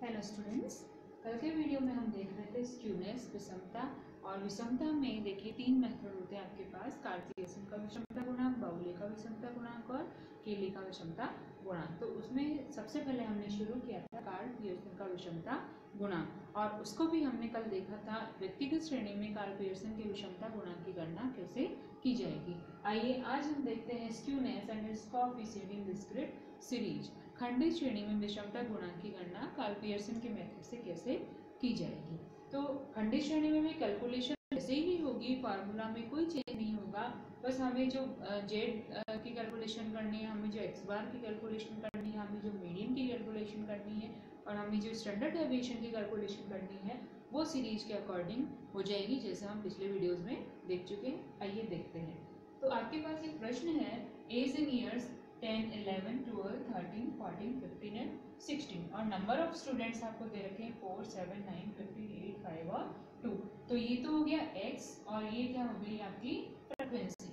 Hello students, कल के video में हम देख रहे थे स्क्यूनेस, विषमता। और विषमता में देखिए तीन मेथड होते हैं आपके पास: कार्टेशियन का विषमता गुणांक, बाउले का विषमता गुणांक और केली का विषमता गुणांक। तो उसमें सबसे पहले हमने शुरू किया था कार्टेशियन का विषमता गुणांक, और उसको भी हमने कल देखा था व्यक्तिगत श्रेणी में कार्टेशियन के विषमता गुणांक की गणना कैसे की जाएगी। आइए आज हम देखते हैं skewness and it's coefficient in discrete series. खंडित श्रेणी में विषमता गुणांक की गणना कार्ल पियर्सन के मेथड से कैसे की जाएगी। तो खंडित श्रेणी में भी कैलकुलेशन ऐसे ही होगी, फार्मूला में कोई चेंज नहीं होगा। बस हमें जो जेड की कैलकुलेशन करनी है, हमें जो एक्स बार की कैलकुलेशन करनी है, हमें जो मीडियन की कैलकुलेशन करनी है और हमें जो स्टैंडर्ड डेविएशन की कैलकुलेशन करनी है वो सीरीज के अकॉर्डिंग हो जाएगी, जैसे हम पिछले वीडियोज़ में देख चुके हैं। आइए देखते हैं। तो आपके पास एक प्रश्न है, एज इन ईयर्स 10, 11, 12, 13, 14, 15 एंड 16 और नंबर ऑफ स्टूडेंट्स आपको दे रखे हैं 4, 7, 9, 15, 8, 5 और 2। तो ये तो हो गया x और ये क्या हो गई आपकी फ्रीक्वेंसी।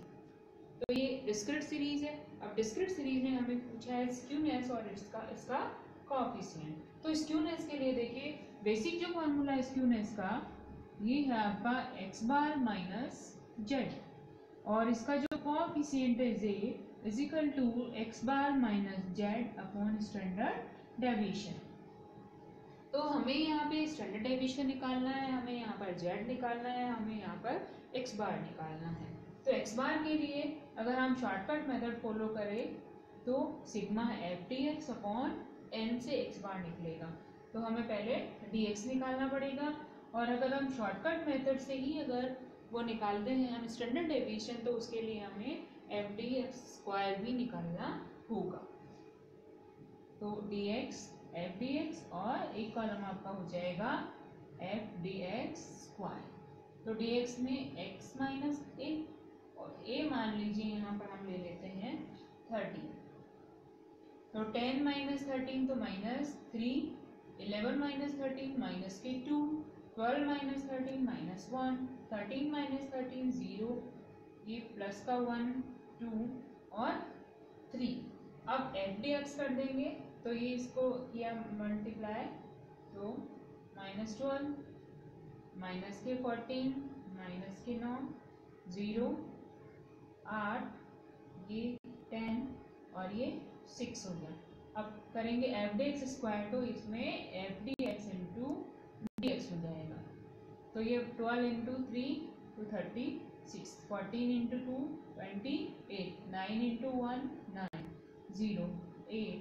तो ये डिस्क्रीट सीरीज है। अब डिस्क्रीट सीरीज में हमें पूछा है स्क्यूनेस और इसका कोएफिशिएंट। तो स्क्यूनेस के लिए देखिए बेसिक जो फॉर्मूला है स्क्यूनेस का, ये है आपका x बार माइनस जेड, और इसका जो कोएफिशिएंट है z is equal to x bar minus z upon standard deviation. तो हमें यहाँ पे स्टैंडर्ड डेविएशन निकालना है, हमें यहाँ पर जेड निकालना है, हमें यहाँ पर एक्स बार निकालना है। तो एक्स बार के लिए अगर हम शॉर्टकट मेथड फॉलो करें तो sigma f d x upon n से एक्स बार निकलेगा। तो हमें पहले डी एक्स निकालना पड़ेगा, और अगर हम शॉर्टकट मेथड से ही अगर वो निकालते हैं हम स्टैंडर्ड डेविएशन, तो उसके लिए हमें एफ डी एक्स स्क्वायर भी निकालना होगा। तो D x F d x और एक कॉलम आपका हो जाएगा एफ डी एक्स स्क्वायर। तो डी एक्स में एक्स माइनस ए और ए मान लीजिए यहाँ पर हम ले लेते हैं 13। तो 10 माइनस 13 तो माइनस 3, 11 माइनस 13 माइनस के 2, 12 माइनस 13 माइनस 1, 13 माइनस 13 0, ये प्लस का 1 2 और 3। अब एफ डी एक्स कर देंगे तो ये इसको किया मल्टीप्लाई, तो माइनस 12 माइनस के 14 माइनस के 9 0 8, ये 10 और ये 6 हो गया। अब करेंगे एफ डी एक्स स्क्वायर, तो इसमें F d x into D x हो जाएगा। तो ये 12 इंटू 3 तो 36, 14 इंटू 2 28, 9 इंटू 1 9, 0 8,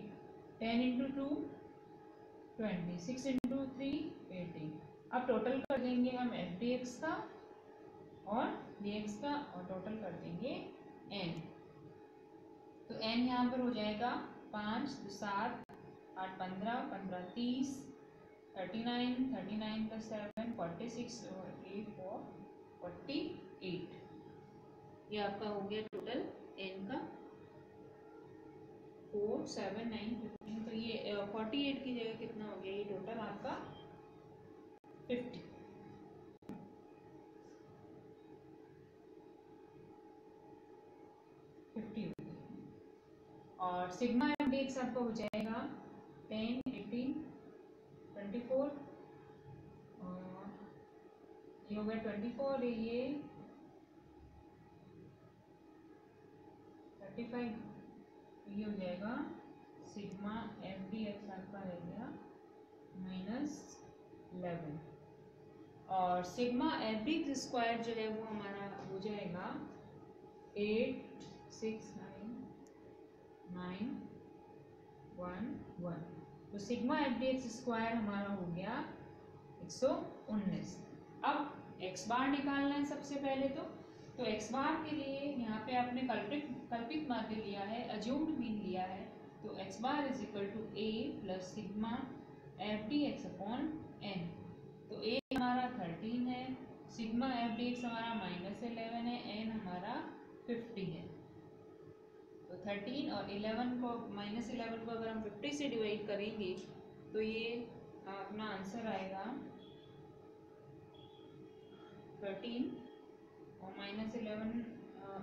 10 इंटू 2 20, 6 इंटू 3 18। अब टोटल कर देंगे हम एफ डी एक्स का और डी एक्स का, और टोटल कर देंगे एन। तो एन यहाँ पर हो जाएगा 5, 7, 8, 15, 15, 30, 39, 39 प्लस 7 46 और 8 4 48। ये आपका हो गया टोटल एन का 4, 7, 9, 15। तो ये 48 की जगह कितना हो गया, ये टोटल आपका 50 हो गया। और सिग्मा एफ डी एक्स आपका हो जाएगा 10, 18, 24 और ये हो गया 24, ये 35, ये हो जाएगा सिग्मा एफ डी एक्स आपका रह गया -11, और sigma f d x square जो है वो हमारा हो जाएगा 8, 6, 9, 1, 1। तो sigma f d x square हमारा हो गया 119। अब एक्स बार निकालना है सबसे पहले। तो एक्स बार के लिए यहाँ पे आपने कल्पित माध्य लिया है, अज्यूम्ड मीन लिया है। तो x bar is equal to a plus sigma f d x upon n. तो ए हमारा 13 है, सिग्मा एफ डी एक्स हमारा -11 है, एन हमारा 50 है। तो 13 और 11 को -11 को अगर हम 50 से डिवाइड करेंगे तो ये अपना आंसर आएगा 13 और -11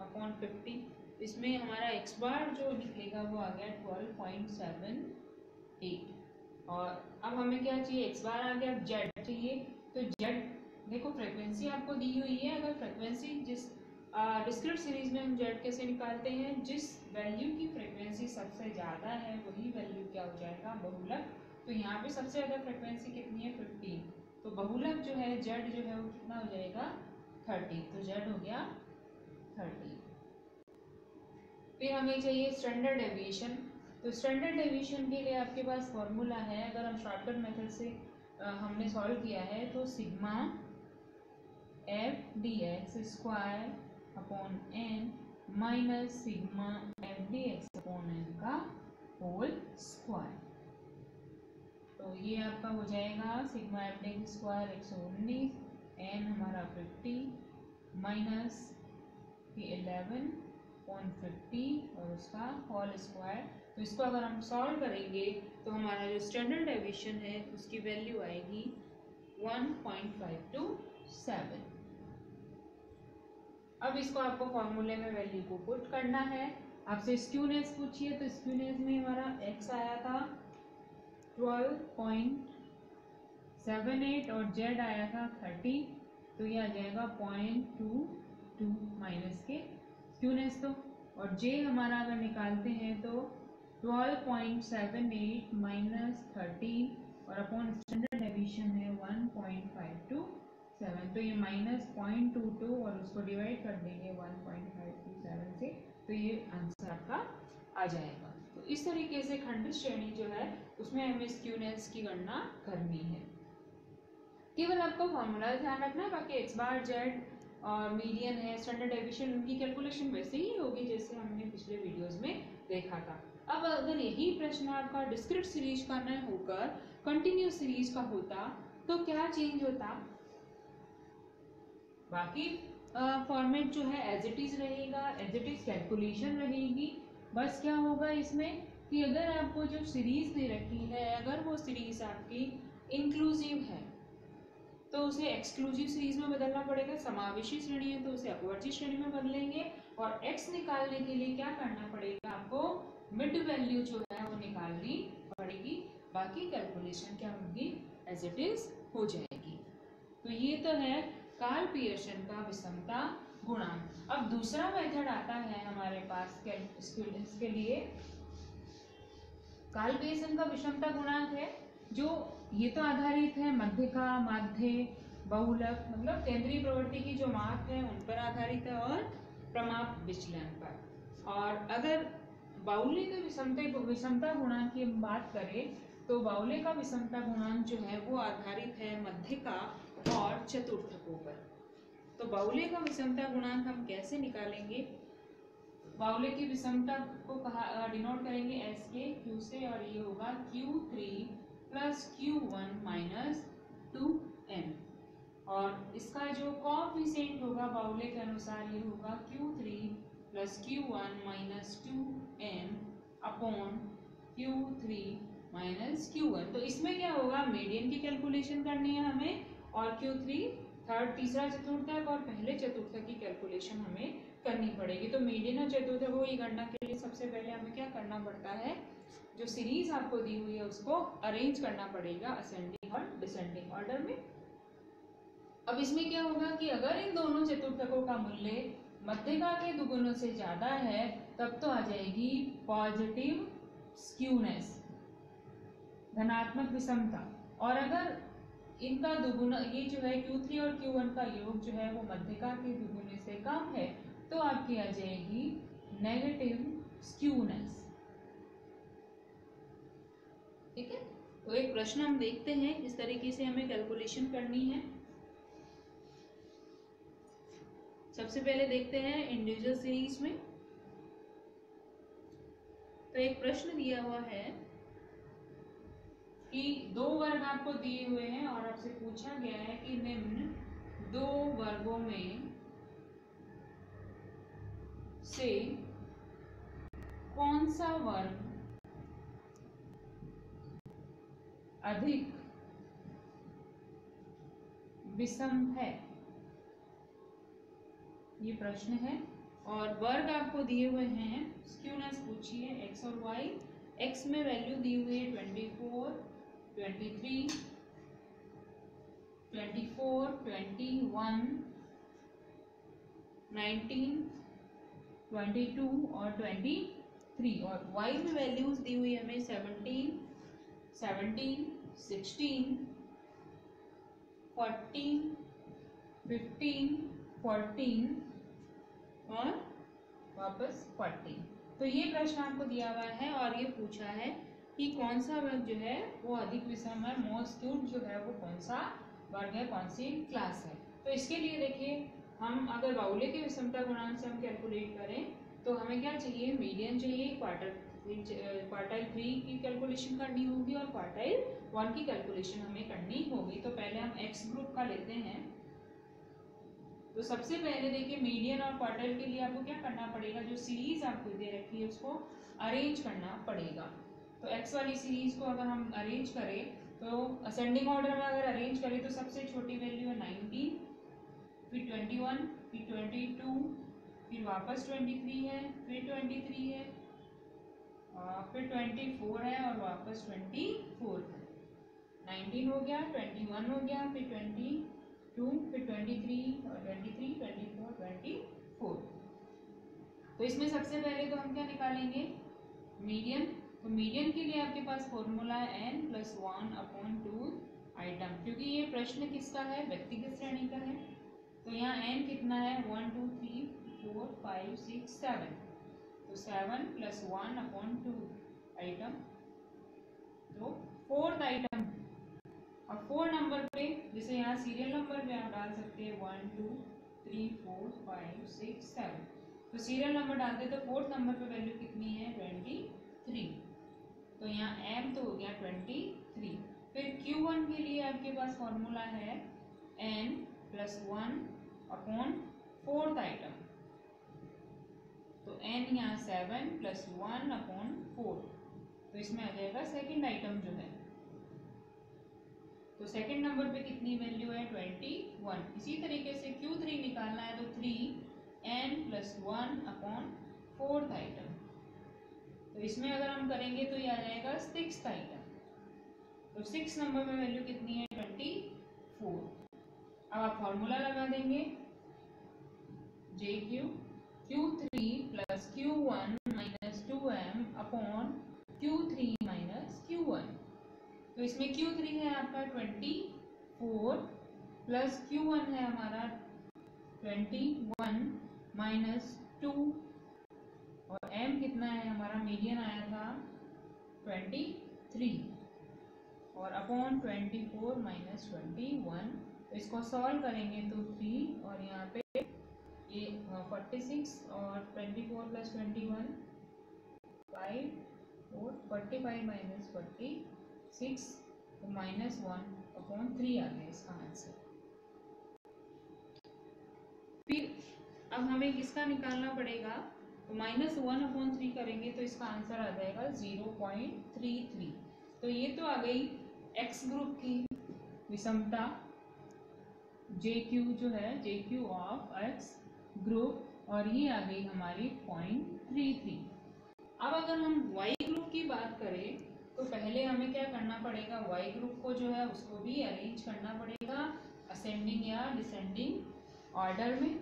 अपॉन 50। इसमें हमारा एक्स बार जो निकलेगा वो आ गया 12.78। और अब हमें क्या चाहिए, x बार आ गया, z चाहिए। तो z देखो फ्रीक्वेंसी आपको दी हुई है, अगर फ्रीक्वेंसी जिस डिस्क्रीट सीरीज में हम z कैसे निकालते हैं, जिस वैल्यू की फ्रीक्वेंसी सबसे ज़्यादा है वही वैल्यू क्या हो जाएगा, बहुलक। तो यहाँ पे सबसे ज़्यादा फ्रीक्वेंसी कितनी है, 15, तो बहुलक जो है z जो है वो कितना हो जाएगा, 30, तो z हो गया 30। फिर हमें चाहिए स्टैंडर्ड डेविएशन। तो स्टैंडर्ड डेविएशन के लिए आपके पास फॉर्मूला है, अगर हम शॉर्टकट मेथड से हमने सॉल्व किया है तो sigma f d x square upon n minus sigma f d x upon n का होल स्क्वायर। तो ये आपका हो जाएगा sigma f d x square 119, n हमारा 50 माइनस 11.50 और उसका होल स्क्वायर। तो इसको अगर हम सॉल्व करेंगे तो हमारा जो स्टैंडर्ड डेविएशन है उसकी वैल्यू आएगी 1.527। अब इसको आपको फॉर्मूले में वैल्यू को पुट करना है। आपसे स्क्यूनेस पूछिए तो स्क्यूनेस में हमारा x आया था 12.78 और z आया था 30, तो ये आ जाएगा 0.22 माइनस के स्क्यूनेस। तो और j हमारा अगर निकालते हैं तो 12.78 माइनस 30 और अपॉन स्टैंडर्ड डेविएशन है 1.527, तो ये माइनस 0.22 और उसको डिवाइड कर देंगे 1.527 से, तो ये आंसर आपका आ जाएगा। तो इस तरीके से खंडित श्रेणी जो है उसमें हमें स्क्यूनेस की गणना करनी है। केवल आपको फॉर्मूला ध्यान रखना है, बाकी एक्स बार जेड और मीडियन है, स्टैंडर्ड डेविएशन, उनकी कैलकुलेशन वैसे ही होगी जैसे हमने पिछले वीडियोस में देखा था। अब अगर यही प्रश्न आपका डिस्क्रीट सीरीज का न होकर कंटिन्यूअस सीरीज का होता तो क्या चेंज होता, बाकी फॉर्मेट जो है एज इट इज रहेगा, एज इट इज कैलकुलेशन रहेगी। बस क्या होगा इसमें कि अगर आपको जो सीरीज दे रखी है, अगर वो सीरीज आपकी इंक्लूसिव है तो उसे एक्सक्लूसिव सीरीज में बदलना पड़ेगा, समावेशी श्रेणी है तो उसे अपवर्ती श्रेणी में बदलेंगे, और x निकालने के लिए क्या करना पड़ेगा, आपको मिड वैल्यू जो है वो निकालनी पड़ेगी, बाकी कैलकुलेशन क्या होगी, एज इट इज हो जाएगी। तो ये तो है कार्ल पियर्सन का विषमता गुणांक। अब दूसरा मेथड आता है हमारे पास इसके लिए, कार्ल पियर्सन का विषमता गुणांक है जो ये तो आधारित है मध्यिका, माध्य, बहुलक, मतलब केंद्रीय प्रवृत्ति की जो माप है उन पर आधारित है और प्रमाप विचलन पर। और अगर बाउले का विषमता गुणांक की बात करें तो बाउले का विषमता गुणांक जो है वो आधारित है मध्यिका और चतुर्थकों पर। तो बाउले का विषमता गुणांक हम कैसे निकालेंगे, बाउले की विषमता को कहा डिनोट करेंगे एस के क्यू से, और ये होगा Q3 plus Q1 minus 2n, और इसका जो कोएफिशिएंट होगा बाउले के अनुसार ये होगा Q3 plus Q1 minus 2n upon Q3 minus Q1। तो इसमें क्या होगा, मीडियन की कैलकुलेशन करनी है हमें, और Q3 थर्ड तीसरा चतुर्थक और पहले चतुर्थक की कैलकुलेशन हमें करनी पड़ेगी। तो मीडियन और चतुर्थकों की गणना के लिए सबसे पहले हमें क्या करना पड़ता है, जो सीरीज आपको दी हुई है उसको अरेंज करना पड़ेगा असेंडिंग और डिसेंडिंग ऑर्डर में। अब इसमें क्या होगा कि अगर इन दोनों चतुर्थकों का मूल्य मध्यिका के दुगुनों से ज्यादा है तब तो आ जाएगी पॉजिटिव स्क्यूनेस, धनात्मक विषमता, और अगर इनका दुगुना ये जो है Q3 और Q1 का योग जो है वो मध्यिका के दुगुने से कम है तो आपकी आ जाएगी नेगेटिव स्क्यूनेस। ठीक है, तो एक प्रश्न हम देखते हैं, इस तरीके से हमें कैलकुलेशन करनी है। सबसे पहले देखते हैं इंडिविजुअल सीरीज में। तो एक प्रश्न दिया हुआ है कि दो वर्ग आपको दिए हुए हैं और आपसे पूछा गया है कि निम्न दो वर्गों में से कौन सा वर्ग अधिक विषम है, ये प्रश्न है। और वर्ग आपको दिए हुए हैं, स्क्यूनेस पूछिए x और y। x में वैल्यू दी हुई है 24, 23, 24, 21, 19, 22 और 23। और y में वैल्यूज दी हुई हमें 17, 16, 14, 15, 14 और वापस 14। तो ये प्रश्न आपको दिया हुआ है और ये पूछा है कि कौन सा वर्ग जो है वो अधिक विषम है, मोस्ट क्यूब जो है वो कौन सा वर्ग है, कौन सी क्लास है। तो इसके लिए देखिए, हम अगर बाहुल्य के विषमता गुणांक से हम कैलकुलेट करें तो हमें क्या चाहिए, मीडियन चाहिए, क्वार्टाइल 3 की कैलकुलेशन करनी होगी और क्वार्टाइल 1 की कैलकुलेशन हमें करनी होगी। तो पहले हम एक्स ग्रुप का लेते हैं। तो सबसे पहले देखिए, मीडियन और क्वार्टाइल के लिए आपको क्या करना पड़ेगा, जो सीरीज आपको दे रखी है उसको अरेंज करना पड़ेगा। तो एक्स वाली सीरीज को अगर हम अरेंज करें तो असेंडिंग ऑर्डर में अगर अरेंज करें तो सबसे छोटी वैल्यू है 19, फिर 21, फिर 22, फिर वापस 23 है, फिर 23 है, फिर 24 है और वापस 24 है। 19 हो गया, 21 हो गया, फिर 22, फिर 23 और 23, 24, 24। तो इसमें सबसे पहले तो हम क्या निकालेंगे, मीडियन। तो मीडियन के लिए आपके पास फॉर्मूला है n+1/2 आइटम, क्योंकि ये प्रश्न किसका है, व्यक्तिगत श्रेणी का है। तो यहाँ n कितना है, 1 2 3 4 5 6 7। तो 7 + 1/2 आइटम, तो फोर्थ आइटम। अब 4 नंबर पे, जैसे यहाँ सीरियल नंबर पे आप डाल सकते हैं 1 2 3 4 5 6 7। तो सीरियल नंबर डालते तो फोर्थ नंबर पे वैल्यू कितनी है, 23। तो यहाँ m तो हो गया 23। फिर Q1 के लिए आपके पास फॉर्मूला है n+1/4 आइटम। तो n यहाँ 7 + 1/4। तो इसमें आ जाएगा सेकंड आइटम जो है। तो सेकंड नंबर पे कितनी वैल्यू है, 21। इसी तरीके से Q3 निकालना है तो 3n+1/4 आइटम। तो इसमें अगर हम करेंगे तो ये आ जाएगा सिक्स्थ आइटम। तो 6 नंबर में वैल्यू कितनी है, 24। अब आप फॉर्मूला लगा देंगे, JQ Q3 + Q1 - 2m/Q3 - Q1। तो इसमें Q3 है आपका 24 प्लस Q1 है हमारा 21 - 2 और m कितना है हमारा, मीडियन आया था 23 और अपॉन 24 - 21। तो इसको सॉल्व करेंगे तो 3 और यहाँ पे ये 46 और 24 + 21 5 और 45 - 46 तो -1/3 आ गया इसका आंसर। फिर अब हमें किसका निकालना पड़ेगा, तो -1/3 करेंगे तो इसका आंसर आ जाएगा 0.33। तो ये तो आ गई एक्स ग्रुप की विषमता, JQ जो है, JQ ऑफ एक्स ग्रुप, और ये आ गई हमारी 0.33। अब अगर हम वाई ग्रुप की बात करें तो पहले हमें क्या करना पड़ेगा, वाई ग्रुप को जो है उसको भी अरेंज करना पड़ेगा असेंडिंग या डिसेंडिंग ऑर्डर में।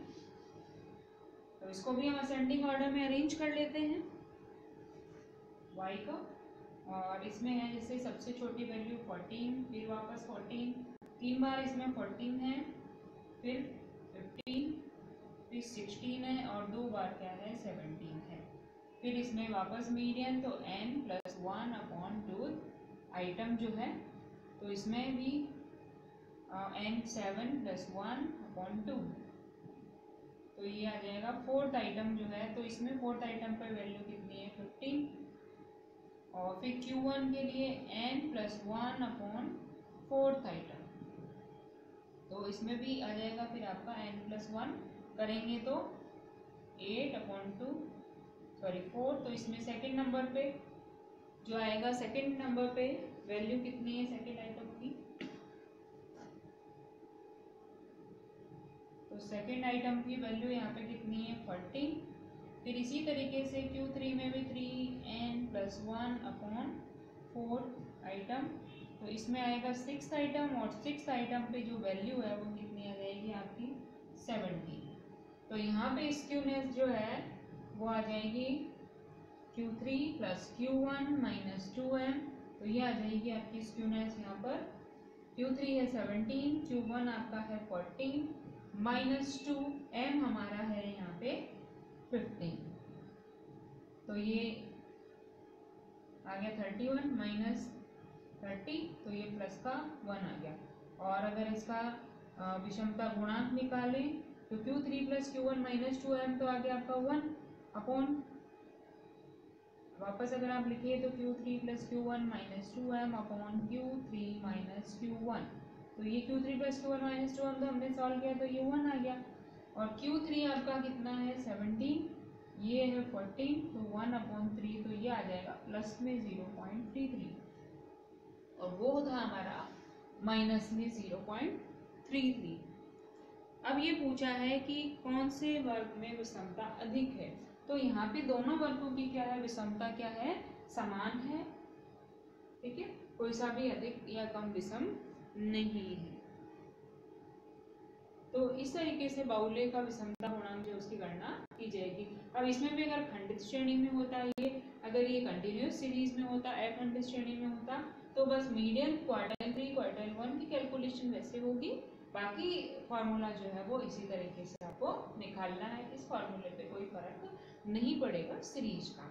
तो इसको भी हम असेंडिंग ऑर्डर में अरेंज कर लेते हैं वाई का। और इसमें है जैसे सबसे छोटी वैल्यू 14, फिर वापस 14, 3 बार इसमें 14 है, फिर 15, फिर 16 है और 2 बार क्या है, 17 है। फिर इसमें वापस मीडियन, तो n+1/2 आइटम जो है, तो इसमें भी n 7 + 1/2। तो ये आ जाएगा फोर्थ आइटम जो है। तो इसमें फोर्थ आइटम पर वैल्यू कितनी है, 15। और फिर Q1 के लिए n+1/4 आइटम, तो इसमें भी आ जाएगा फिर आपका n+1 करेंगे तो 4। तो इसमें सेकंड नंबर पे जो आएगा, सेकंड नंबर पे वैल्यू कितनी है सेकंड आइटम की, तो सेकंड आइटम की वैल्यू यहाँ पे कितनी है, 40। फिर इसी तरीके से Q3 में भी 3n+1/4 आइटम, तो इसमें आएगा 6th आइटम, और 6th आइटम पे जो वैल्यू है वो कितनी आ जाएगी आपकी 17। तो यहाँ पे स्क्यूनेस जो है वो आ जाएगी Q3 plus Q1 minus 2m। तो ये आ जाएगी आपकी स्क्यूनेस यहाँ पर Q3 है 17, Q1 आपका है 14 माइनस 2m हमारा है यहाँ पे 15। तो ये आ गया 31 माइनस 30, तो ये प्लस का 1 आ गया। और अगर इसका विषमता गुणांक निकालें तो Q3 plus Q1 minus 2m तो आ गया आपका 1 अपॉन, वापस अगर आप लिखिए तो Q3 plus Q1 minus 2m upon Q3 minus Q1। तो ये Q3 plus Q1 minus 2m तो हमने सॉल्व किया तो ये 1 आ गया। और Q3 आपका कितना है 17, ये है 14, तो 1 अपॉन 3, तो ये आ जाएगा प्लस में 0.33 और वो था हमारा माइनस में 0.33। अब ये पूछा है कि कौन से वर्ग में विषमता अधिक है। तो यहाँ पे दोनों वर्गों की क्या है, विषमता क्या है, समान है। ठीक है, कोई सा भी अधिक या कम विषम नहीं है। तो इस तरीके से बाहुल्य का विषमता गुणांक जो उसकी गणना की जाएगी। अब इसमें भी अगर खंडित श्रेणी में होता है ये, अगर ये कंटिन्यूअस सीरीज में होता, अखंडित श्रेणी में होता, तो बस मीडियन क्वार्टाइल 3 क्वार्टाइल 1 की कैलकुलेशन वैसे होगी, बाकी फार्मूला जो है वो इसी तरीके से आपको निकालना है। इस फार्मूले पे कोई फर्क नहीं पड़ेगा सीरीज का।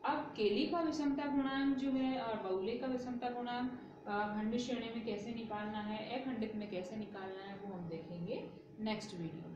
अब केली का विषमता गुणांक जो है और बाहुल्य का विषमता गुणांक खंडित श्रेणी में कैसे निकालना है, अखंडित में कैसे निकालना है, वो हम देखेंगे नेक्स्ट वीडियो।